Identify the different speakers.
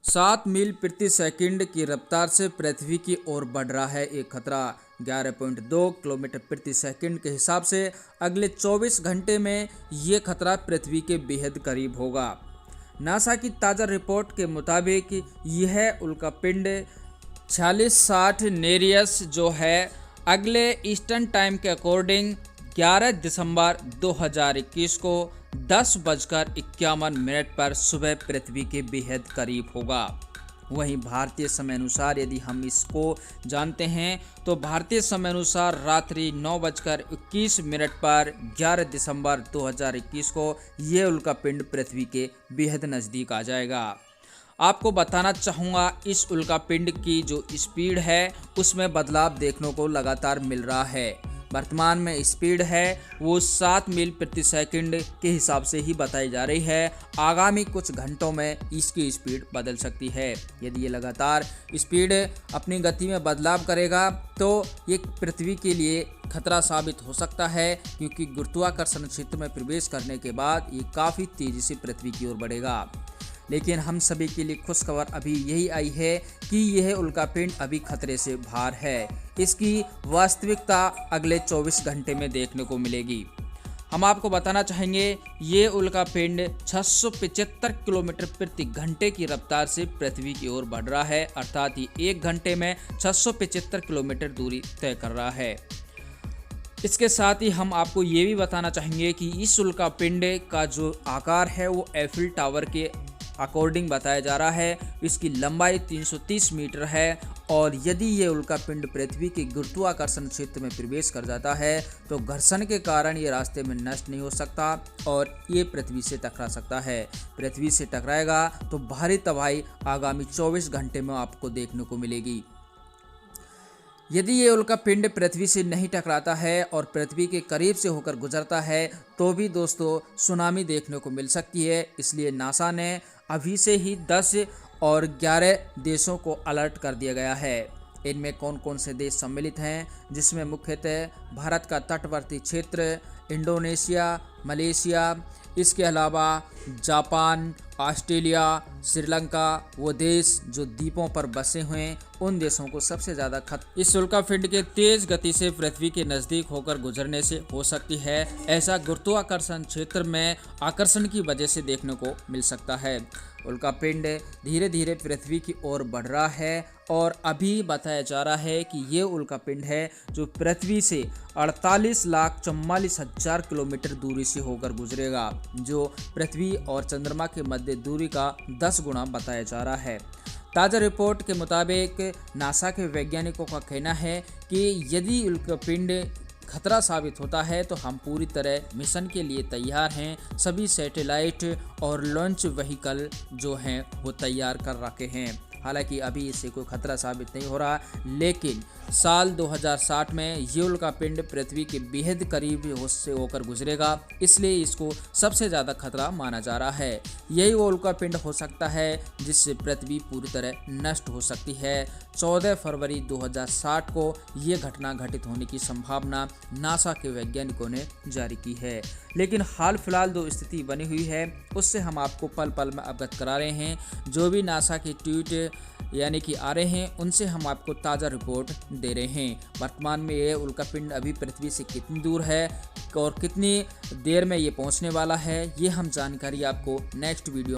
Speaker 1: 7 मील प्रति सेकंड की रफ्तार से पृथ्वी की ओर बढ़ रहा है एक खतरा। 11.2 किलोमीटर प्रति सेकंड के हिसाब से अगले 24 घंटे में ये खतरा पृथ्वी के बेहद करीब होगा। नासा की ताज़ा रिपोर्ट के मुताबिक यह उल्कापिंड 4660 नेरियस जो है अगले ईस्टर्न टाइम के अकॉर्डिंग 11 दिसंबर 2021 को 10:51 पर सुबह पृथ्वी के बेहद करीब होगा। वहीं भारतीय समय अनुसार यदि हम इसको जानते हैं तो भारतीय समय अनुसार रात्रि 9:21 पर 11 दिसंबर 2021 को यह उल्कापिंड पृथ्वी के बेहद नज़दीक आ जाएगा। आपको बताना चाहूँगा इस उल्कापिंड की जो स्पीड है उसमें बदलाव देखने को लगातार मिल रहा है। वर्तमान में स्पीड है वो 7 मील प्रति सेकंड के हिसाब से ही बताई जा रही है। आगामी कुछ घंटों में इसकी स्पीड बदल सकती है। यदि ये लगातार स्पीड अपनी गति में बदलाव करेगा तो ये पृथ्वी के लिए खतरा साबित हो सकता है, क्योंकि गुरुत्वाकर्षण क्षेत्र में प्रवेश करने के बाद ये काफ़ी तेज़ी से पृथ्वी की ओर बढ़ेगा। लेकिन हम सभी के लिए खुशखबर अभी यही आई है कि यह उल्कापिंड अभी खतरे से बाहर है। इसकी वास्तविकता अगले 24 घंटे में देखने को मिलेगी। हम आपको बताना चाहेंगे ये उल्कापिंड 675 किलोमीटर प्रति घंटे की रफ्तार से पृथ्वी की ओर बढ़ रहा है, अर्थात ये 1 घंटे में 675 किलोमीटर दूरी तय कर रहा है। इसके साथ ही हम आपको ये भी बताना चाहेंगे कि इस उल्कापिंड का जो आकार है वो एफिल टावर के अकॉर्डिंग बताया जा रहा है। इसकी लंबाई 330 मीटर है और यदि ये उल्कापिंड पृथ्वी के गुरुत्वाकर्षण क्षेत्र में प्रवेश कर जाता है तो घर्षण के कारण ये रास्ते में नष्ट नहीं हो सकता और ये पृथ्वी से टकरा सकता है। पृथ्वी से टकराएगा तो भारी तबाही आगामी 24 घंटे में आपको देखने को मिलेगी। यदि ये उल्कापिंड पृथ्वी से नहीं टकराता है और पृथ्वी के करीब से होकर गुजरता है तो भी दोस्तों सुनामी देखने को मिल सकती है। इसलिए नासा ने अभी से ही 10 और 11 देशों को अलर्ट कर दिया गया है। इनमें कौन कौन से देश सम्मिलित हैं, जिसमें मुख्यतः भारत का तटवर्ती क्षेत्र, इंडोनेशिया, मलेशिया, इसके अलावा जापान, ऑस्ट्रेलिया, श्रीलंका, वो देश जो द्वीपों पर बसे हुए हैं उन देशों को सबसे ज़्यादा खतरा इस उल्कापिंड के तेज गति से पृथ्वी के नज़दीक होकर गुजरने से हो सकती है। ऐसा गुरुत्वाकर्षण क्षेत्र में आकर्षण की वजह से देखने को मिल सकता है। उल्कापिंड धीरे धीरे पृथ्वी की ओर बढ़ रहा है और अभी बताया जा रहा है कि ये उल्कापिंड है जो पृथ्वी से 48,44,000 किलोमीटर दूरी से होकर गुजरेगा, जो पृथ्वी और चंद्रमा के मध्य दूरी का 10 गुना बताया जा रहा है। ताज़ा रिपोर्ट के मुताबिक नासा के वैज्ञानिकों का कहना है कि यदि उल्कापिंड खतरा साबित होता है तो हम पूरी तरह मिशन के लिए तैयार हैं। सभी सैटेलाइट और लॉन्च व्हीकल जो हैं वो तैयार कर रखे हैं। हालांकि अभी इससे कोई खतरा साबित नहीं हो रहा, लेकिन साल 2060 में ये उल्कापिंड पृथ्वी के बेहद करीब से होकर गुजरेगा, इसलिए इसको सबसे ज़्यादा खतरा माना जा रहा है। यही वो उल्कापिंड हो सकता है जिससे पृथ्वी पूरी तरह नष्ट हो सकती है। 14 फरवरी 2060 को ये घटना घटित होने की संभावना नासा के वैज्ञानिकों ने जारी की है। लेकिन हाल फिलहाल जो स्थिति बनी हुई है उससे हम आपको पल पल में अवगत करा रहे हैं। जो भी नासा के ट्वीट यानी कि आ रहे हैं उनसे हम आपको ताज़ा रिपोर्ट दे रहे हैं। वर्तमान में ये उल्कापिंड अभी पृथ्वी से कितनी दूर है और कितनी देर में ये पहुंचने वाला है, ये हम जानकारी आपको नेक्स्ट वीडियो